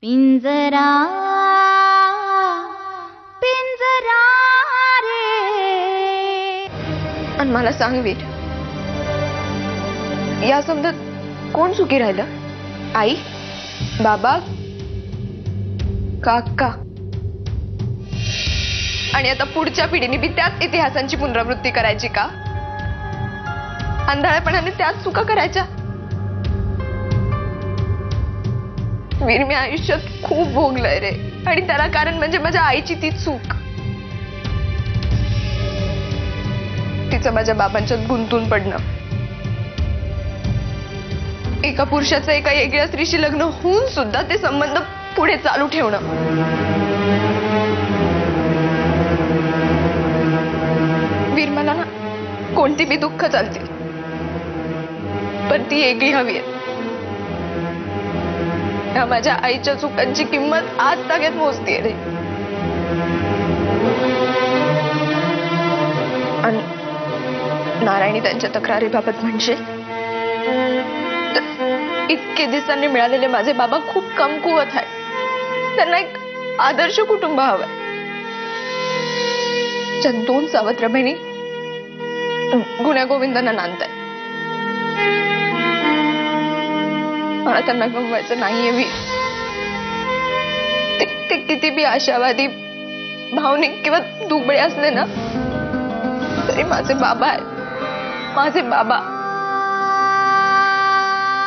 पिंजरा पिंजरा रे. आणि मला सांग वीर, या समजात कोण सुखी राहिलं? आई, बाबा, काका? आणि आता पुढच्या पिढीने बी त्याच इतिहासांची पुनरावृत्ती करायची का? आंधळेपणाने त्याच चुका करायच्या? वीर, मी आयुष्यात खूप भोगलंय रे, आणि त्याला कारण म्हणजे माझ्या आईची ती चूक. तिचं माझ्या बाबांच्यात गुंतून पडणं, एका पुरुषाचं एका वेगळ्या स्त्रीशी लग्न होऊन सुद्धा ते संबंध पुढे चालू ठेवणं. वीर, मला ना कोणती बी दुःख चालतील, पण ती वेगळी हवी आहे. माझ्या आईच्या चुकांची किंमत आज सगळ्यात मोजतीये रे. आणि नारायणी त्यांच्या तक्रारीबाबत म्हणजे इतके दिवसांनी मिळालेले माझे बाबा खूप कमकुवत आहे. त्यांना एक आदर्श कुटुंब हवंय, ज्यात 2 सावत्र बहिणी गुण्यागोविंदांना नांदताय. मला त्यांना गमवायचं नाहीये वीर. ते किती बी आशावादी, भावनिक किंवा दुबळे असले ना तरी माझे बाबा आहेत, माझे बाबा.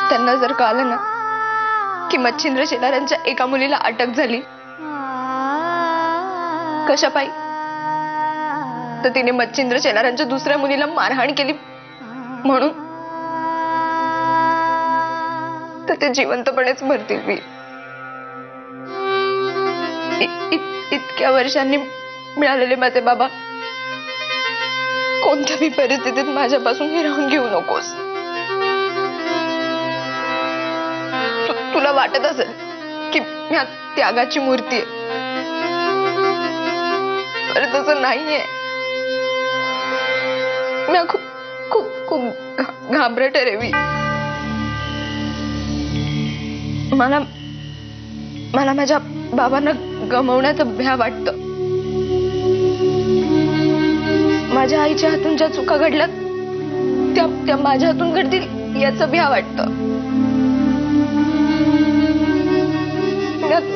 त्यांना जर कळलं ना की मच्छिंद्र शेलारांच्या एका मुलीला अटक झाली, कशापायी? तर तिने मच्छिंद्र शेलारांच्या दुसऱ्या मुलीला मारहाण केली म्हणून, तर ते जिवंतपणेच मरतील वीर. इतक्या वर्षांनी मिळालेले माझे बाबा कोणत्याही परिस्थितीत माझ्यापासून हिरावून घेऊ नकोस. तुला वाटत असेल की मी त्यागाची मूर्ती आहे, पर तसं नाहीये. मी खूप खूप खूप घाबरट आहे रे वी. मला मला माझ्या बाबांना गमावण्याचं भ्या वाटतं. माझ्या आईच्या हातून ज्या चुका घडल्यात त्या माझ्या हातून घडतील याचं भ्या वाटतं.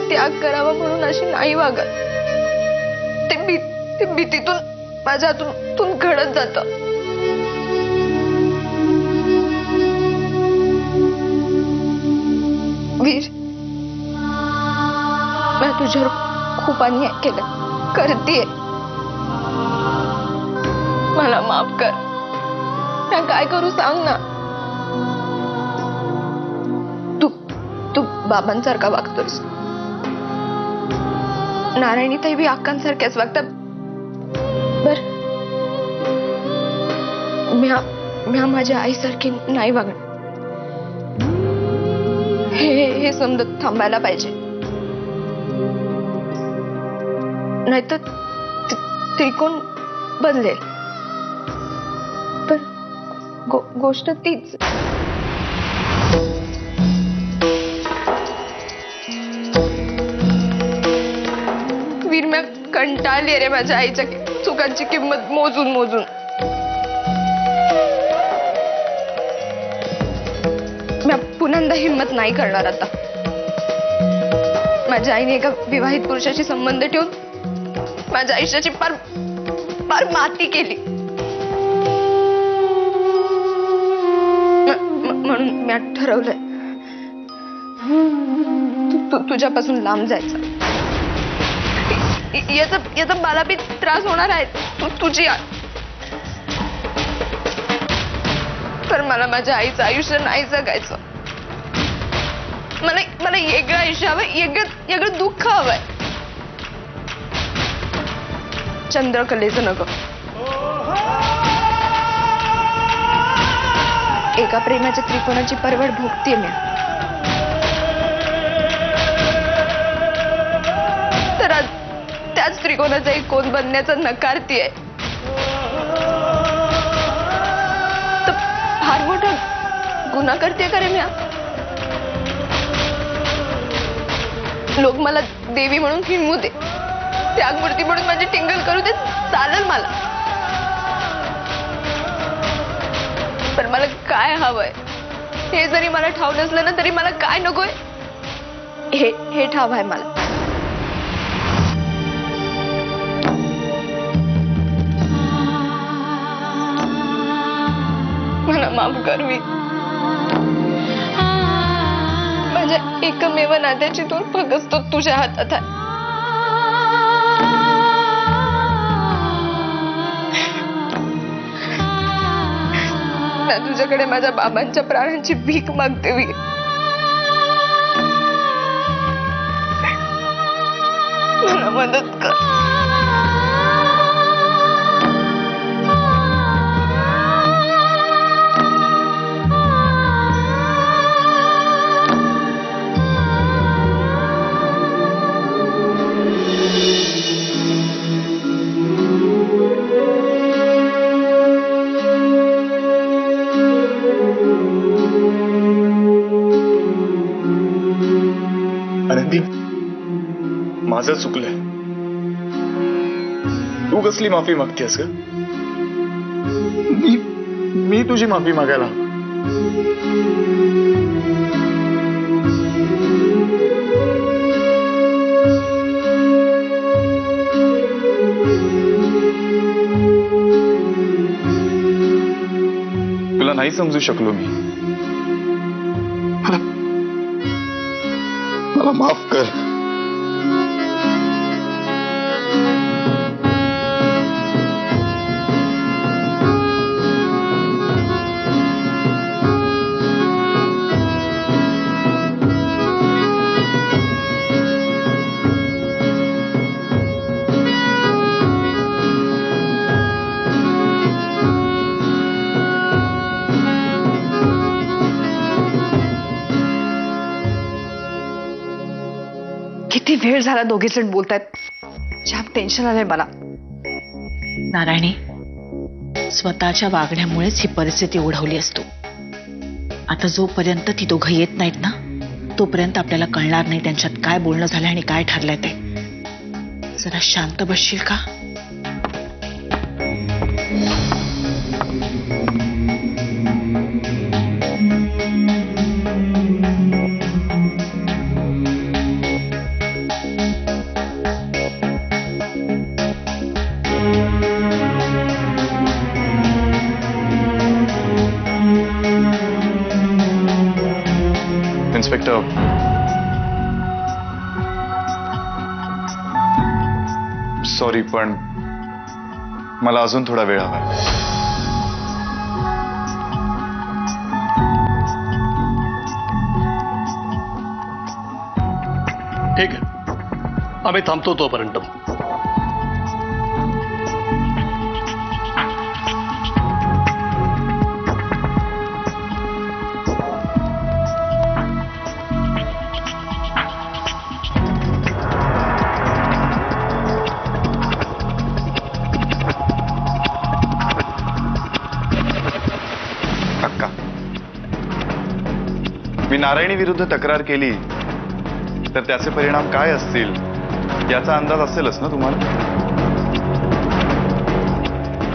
त्याग करावा म्हणून अशी नाही वागत. ते भीतीतून माझ्या हातून घडत जात. वीर, मी तुझ्यावर खूप अन्याय केला, करतेय. मला माफ कर. मी काय करू सांग ना. तू बाबांसारखा वागतोस. नारायणी ताई बी अक्कांसारख्याच वागतात. बर, मी माझ्या आईसारखी नाही वागणार. हे समजत थांबायला पाहिजे, नाहीतर त्रिकोण बदलेल. पण गोष्ट तीच. वीर, मी कंटाळली रे माझ्या आईच्या चुकांची किंमत मोजून मोजून. मी पुन्हा हिम्मत नाही करणार आता. माझ्या आईने एका विवाहित पुरुषाशी संबंध ठेवून माझ्या आयुष्याची पार माती केली. म्हणून मी ठरवलंय तुझ्यापासून लांब जायचं. याचा मला बी त्रास होणार आहे तुझी. तर मला माझ्या आईचं आयुष्य नाही जगायचं. मला वेगळं आयुष्य हवंय, वेगळं दुःख हवंय. चंद्रकलेचं नको. एका प्रेमाच्या त्रिकोणाची परवड भोगतेय मी. तर आज त्याच त्रिकोणाचा एक कोण बनण्याचा नकारतीये. तर फार मोठा गुन्हा करते का रे मी? लोक मला देवी म्हणून हिणवू दे, त्यागमूर्ती म्हणून माझी टिंगल करू दे, चालेल मला. पण मला काय हवंय हे जरी मला ठाव नसलं ना तरी मला काय नकोय हे ठाव आहे मला. मला माफ कर. मी माझ्या एकमेव नात्याची तूर फक्त तुझ्या हातात आहे. ना तुझ्याकडे माझ्या बाबांच्या प्राणांची भीक मागते मी. मला मदत कर. आनंदी, माझं चुकलंय. तू कसली माफी मागतेस ग? मी तुझी माफी मागायला. तुला नाही समजू शकलो मी. मला माफ कर. किती वेळ झाला दोघे जण बोलतायत. जाम टेन्शन आलंय मला. नारायणी, स्वतःच्या वागण्यामुळेच ही परिस्थिती ओढवली असतो. आता जोपर्यंत ती दोघं येत नाहीत ना तोपर्यंत आपल्याला कळणार नाही त्यांच्यात काय बोलणं झालं आणि काय ठरलंय ते. जरा शांत बसशील का? इन्स्पेक्टर, सॉरी पण मला अजून थोडा वेळ हवा. ठीक आहे, आम्ही थांबतो तोपर्यंत. मी नारायणी विरुद्ध तक्रार केली तर त्याचे परिणाम काय असतील याचा अंदाज असेलच ना तुम्हाला?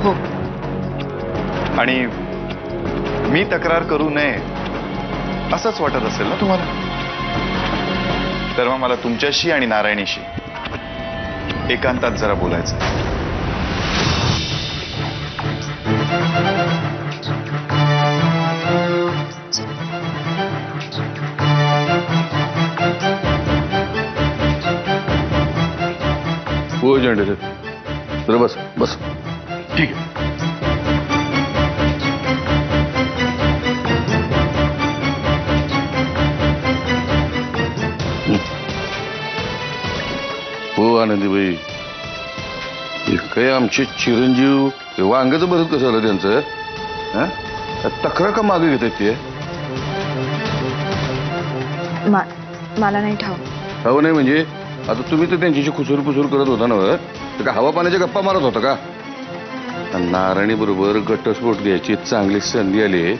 हो. आणि मी तक्रार करू नये असंच वाटत असेल ना तुम्हाला? तर मग मला तुमच्याशी आणि नारायणीशी एकांतात जरा बोलायचं. हो झेंडे, तर बस बस. ठीक आहे. हो आनंदीबाई, काय आमचे चिरंजीव वांग्याचं बरंच कसं आलं त्यांचं? तक्रार का मागे घेतात ते? मला नाही ठाव. ठाव नाही म्हणजे आता तुम्ही तर त्यांच्याशी खुसूर पुसूर करत होता ना, तर का हवा पाण्याच्या गप्पा मारत होता का? नारायणी बरोबर घटस्फोट द्यायची चांगली संधी आली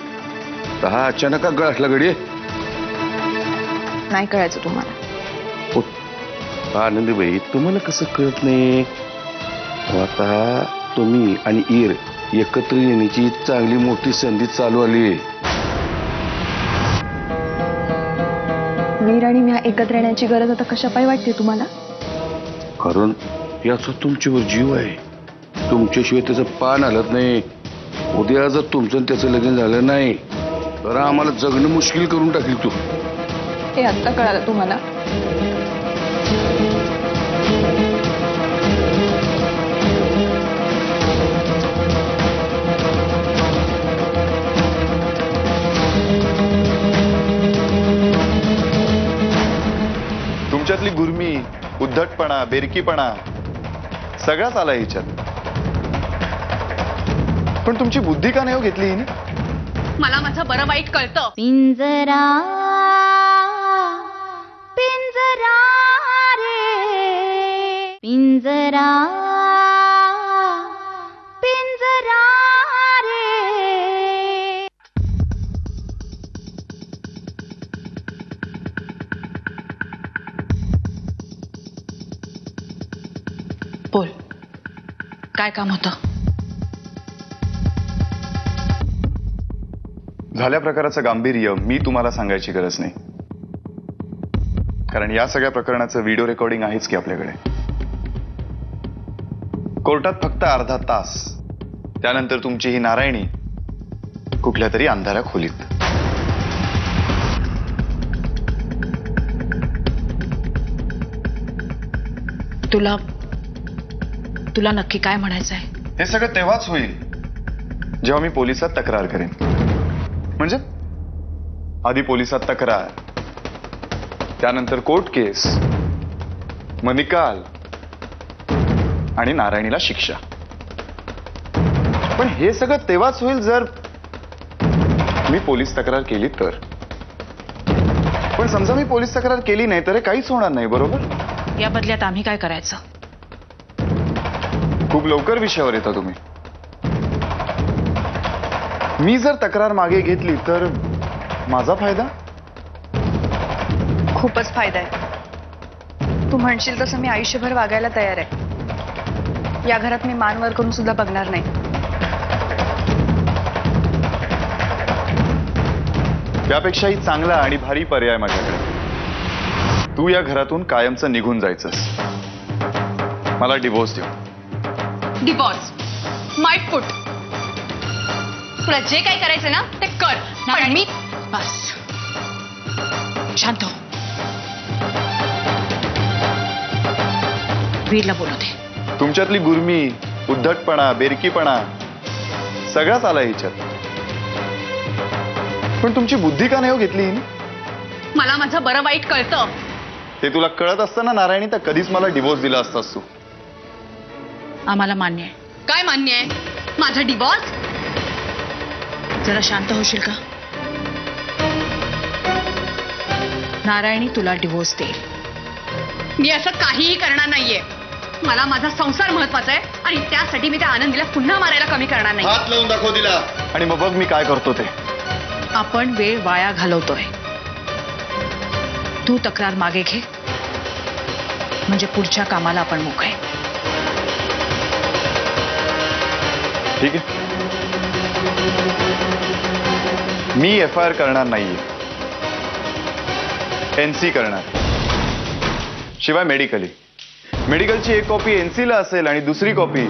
तर हा अचानक का गळासला गडी? नाही कळायचं तुम्हाला. हो, आनंदीबाई तुम्हाला कसं कळत नाही अहो, आता तुम्ही आणि ईर एकत्र येण्याची चांगली मोठी संधी चालू आली आहे. वीर आणि मी एकत्र येण्याची गरज आता कशापायी वाटते तुम्हाला? कारण याचा तुमच्यावर जीव आहे. तुमच्याशिवाय त्याचं पान हलत नाही. उद्या जर तुमचं आणि त्याचं लग्न झालं नाही तर आम्हाला जगणं मुश्किल करून टाकील तू. हे आत्ता कळालं तुम्हाला? तुमच्यातली गुरमी, उद्धटपणा, बेरकीपणा सगळाच आला हिच्यात. पण तुमची बुद्धी का नाही हो घेतली हिने? मला माझं बरं वाईट कळतं. पिंजरा पिंजरा रे पिंजरा पिंजरा रे. बोल, काय काम होतं? झाल्या प्रकाराचं गांभीर्य मी तुम्हाला सांगायची गरज नाही, कारण या सगळ्या प्रकरणाचं व्हिडिओ रेकॉर्डिंग आहेच की आपल्याकडे. कोर्टात फक्त अर्धा तास, त्यानंतर तुमची ही नारायणी कुठल्या तरी अंधाऱ्या खोलीत. तुला नक्की काय म्हणायचंय? हे सगळं तेव्हाच होईल जेव्हा मी पोलिसात तक्रार करेन. म्हणजे आधी पोलिसात तक्रार, त्यानंतर कोर्ट केस, मग निकाल आणि नारायणीला शिक्षा. पण हे सगळं तेव्हाच होईल जर मी पोलीस तक्रार केली तर. पण समजा मी पोलीस तक्रार केली नाही तर हे काहीच होणार नाही, बरोबर? या बदल्यात आम्ही काय करायचं? खूप लवकर विषयावर येता तुम्ही. मी जर तक्रार मागे घेतली तर माझा फायदा? खूपच फायदा आहे. तू म्हणशील तसं मी आयुष्यभर वागायला तयार आहे. या घरात मी मान वर करून सुद्धा बघणार नाही. त्यापेक्षाही चांगला आणि भारी पर्याय माझ्याकडे. तू या घरातून कायमचं निघून जायचंस. मला डिवोर्स देऊ. डिवॉर्स? माय फूट. तुला जे काही करायचं ना ते कर. पण मी बस शांत हो. वीरला बोलू दे. तुमच्यातली गुरमी, उद्धटपणा, बेरकीपणा सगळाच आला हिच्यात. पण तुमची बुद्धी का नाही हो घेतली हिने? मला माझं बरं वाईट कळतं. ते तुला कळत असताना नारायणी तर कधीच मला डिवोर्स दिला असतास तू. आम्हाला मान्य आहे. काय मान्य आहे? माझा डिवॉर्स? जरा शांत होशील का? नारायणी तुला डिवोर्स देईल. मी असं काहीही करणार नाहीये. मला माझा संसार महत्वाचा आहे आणि त्यासाठी मी त्या आनंदीला पुन्हा मारायला कमी करणार नाही. हात लावून दाखव दिला आणि मग बघ मी काय करतो ते. आपण वेळ वाया घालवतोय. तू तक्रार मागे घे, म्हणजे पुढच्या कामाला आपण मोकळे. ठीक आहे, मी FIR करणार नाहीये, NC करणार. शिवाय मेडिकलची एक कॉपी NC ला असेल आणि दुसरी कॉपी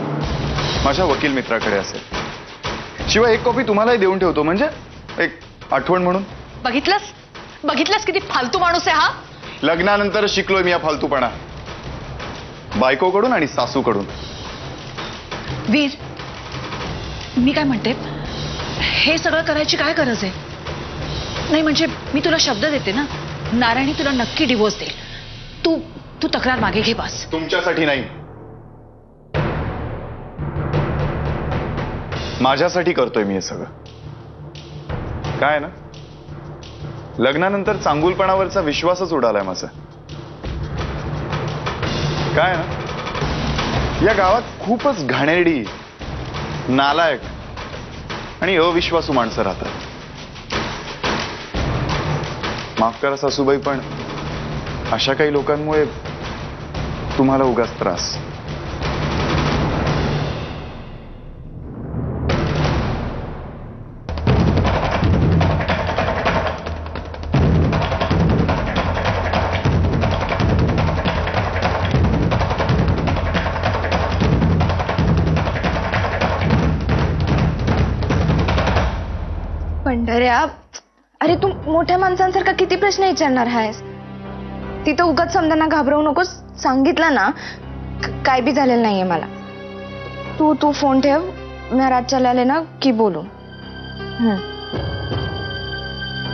माझ्या वकील मित्राकडे असेल. शिवाय एक कॉपी तुम्हालाही देऊन ठेवतो, म्हणजे एक आठवण म्हणून. बघितलंस किती फालतू माणूस आहे हा? लग्नानंतर शिकलोय मी हा फालतूपणा, बायकोकडून आणि सासूकडून. वीर, मी काय म्हणते, हे सगळं करायची काय गरज आहे? नाही म्हणजे मी तुला शब्द देते ना, नारायणी तुला नक्की डिवोर्स देईल. तू तक्रार मागे घे बस. तुमच्यासाठी नाही, माझ्यासाठी करतोय मी हे सगळं. काय ना, लग्नानंतर चांगुलपणावरचा विश्वासच उडालाय माझा. काय ना, या गावात खूपच घाणेरडी, नालायक आणि अविश्वासू माणसं राहतात. माफ करा सासूबाई, पण अशा काही लोकांमुळे तुम्हाला उगाच त्रास. पंढऱ्या, अरे तू मोठ्या माणसांसारखा किती प्रश्न विचारणार आहेस? तिथं उगाच समजांना घाबरवू नकोस. सांगितलं ना काय बी झालेलं नाहीये मला. तू फोन ठेव. मी रात चले ना की बोलू.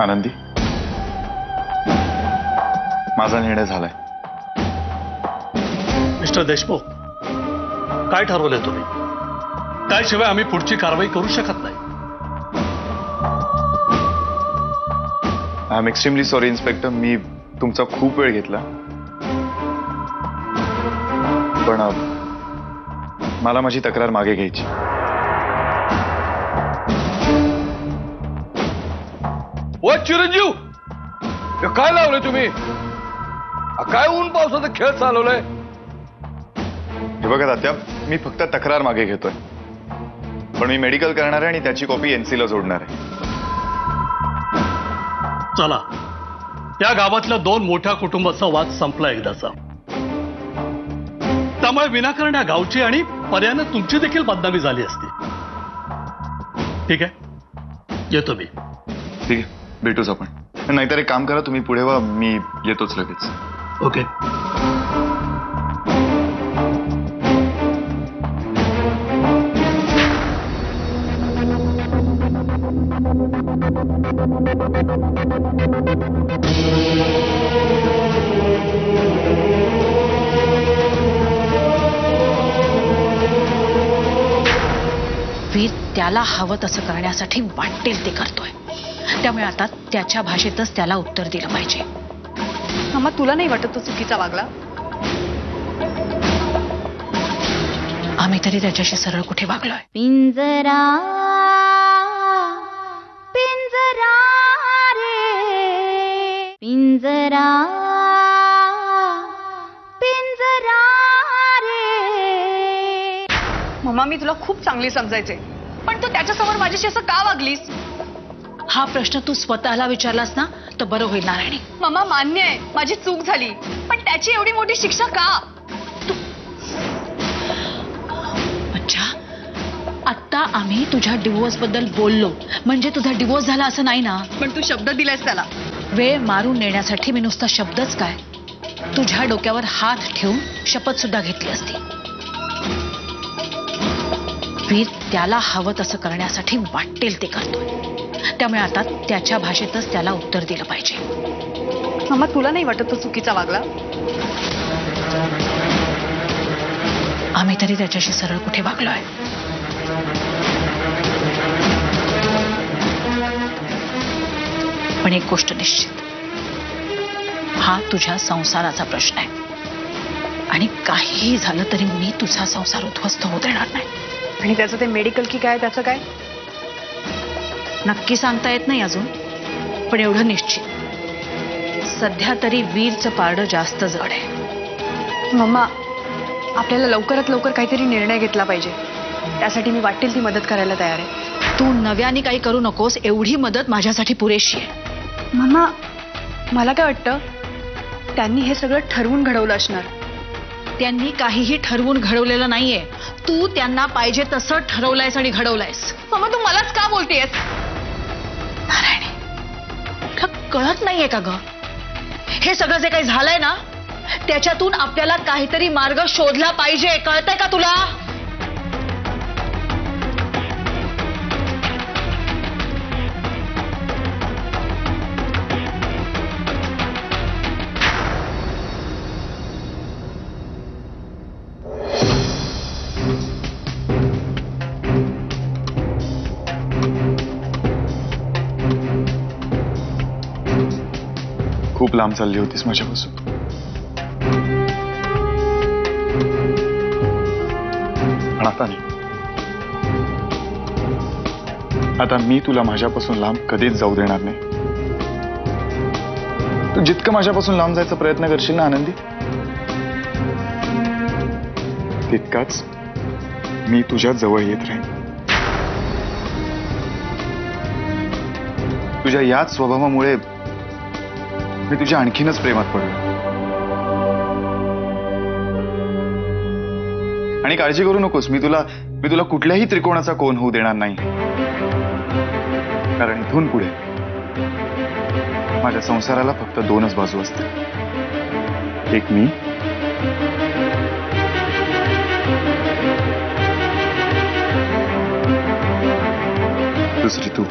आनंदी, माझा निर्णय झालाय. मिस्टर देशमुख, काय ठरवलंय तुम्ही? त्याशिवाय आम्ही पुढची कारवाई करू शकत नाही. I am extremely sorry inspector. मी तुमचा खूप वेळ घेतला, पण मला माझी तक्रार मागे घ्यायची. ओ चिरंजीव, हे काय लावलंय तुम्ही? काय ऊन पावसाचा खेळ चालवलाय? हे बघा तात्या, मी फक्त तक्रार मागे घेतोय, पण मी मेडिकल करणार आहे आणि त्याची कॉपी एनसीला जोडणार आहे. चला, या गावातल्या 2 मोठ्या कुटुंबाचा वाद संपला एकदाचा. त्यामुळे विनाकारण या गावची आणि पर्यायानं तुमची देखील बदनामी झाली असती. ठीक आहे, येतो मी. ठीक आहे, भेटूच आपण. नाहीतर एक काम करा, तुम्ही पुढे व्हा, मी येतोच लगेच. ओके. वीर त्याला हवं तसं करण्यासाठी वाटेल ते करतोय. त्यामुळे आता त्याच्या भाषेतच त्याला उत्तर दिलं पाहिजे. मामा, तुला नाही वाटत तो चुकीचा वागला? आम्ही तरी त्याच्याशी सरळ कुठे वागलोय? पिंजरा पिंजरा रे पिंजरा पिंजरा रे. मामा, मी तुला खूप चांगली समजायचे, पण तू त्याच्यासमोर माझ्याशी असं का वागलीस? हा प्रश्न तू स्वतःला विचारलास ना तर बरं होईल नारायणी. मामा, मान्य आहे माझी चूक झाली, पण त्याची एवढी मोठी शिक्षा का? अच्छा, आता आम्ही तुझ्या डिवोर्स बद्दल बोललो म्हणजे तुझा डिवोर्स झाला असं नाही ना? पण तू शब्द दिलायस त्याला. वेळ मारून नेण्यासाठी मी नुसता शब्दच काय, तुझ्या डोक्यावर हात ठेवून शपथ सुद्धा घेतली असती. वीर त्याला हवं तसं करण्यासाठी वाटेल ते करतोय. त्यामुळे आता त्याच्या भाषेतच त्याला उत्तर दिलं पाहिजे. मामा, तुला नाही वाटत तो चुकीचा वागला? आम्ही तरी त्याच्याशी सरळ कुठे वागलोय? पण एक गोष्ट निश्चित, हा तुझ्या संसाराचा प्रश्न आहे आणि काहीही झालं तरी मी तुझा संसार उद्ध्वस्त होऊ देणार नाही. आणि त्याचं ते मेडिकल की काय, त्याचं काय? नक्की सांगता येत नाही अजून, पण एवढं निश्चित, सध्या तरी वीरचं पारडं जास्त जड आहे. मम्मा, आपल्याला लवकरात लवकर काहीतरी निर्णय घेतला पाहिजे. त्यासाठी मी वाटेल ती मदत करायला तयार आहे. तू नव्याने काही करू नकोस, एवढी मदत माझ्यासाठी पुरेशी आहे. मम्मा, मला काय वाटतं, त्यांनी हे सगळं ठरवून घडवलं असणार. त्यांनी काहीही ठरवून घडवलेलं नाहीये. तू त्यांना पाहिजे तसं ठरवलंयस आणि घडवलंयस. मम्मा, तू मलाच का बोलतेयस? नारायणी, तुला कळत नाहीये का ग? हे सगळं जे काही झालंय ना, त्याच्यातून आपल्याला काहीतरी मार्ग शोधला पाहिजे. कळतंय का तुला? खूप लांब चालली होतीस माझ्यापासून. पण आता नाही. आता मी तुला माझ्यापासून लांब कधीच जाऊ देणार नाही. तू जितकं माझ्यापासून लांब जायचा प्रयत्न करशील ना आनंदी, तितकाच मी तुझ्या जवळ येत राहीन. तुझ्या याच स्वभावामुळे मी तुझ्या आणखीनच प्रेमात पडलो. आणि काळजी करू नकोस, मी तुला कुठल्याही त्रिकोणाचा कोण होऊ देणार नाही. कारण इथून पुढे माझ्या संसाराला फक्त दोनच बाजू असतात. एक मी दुसरी तू.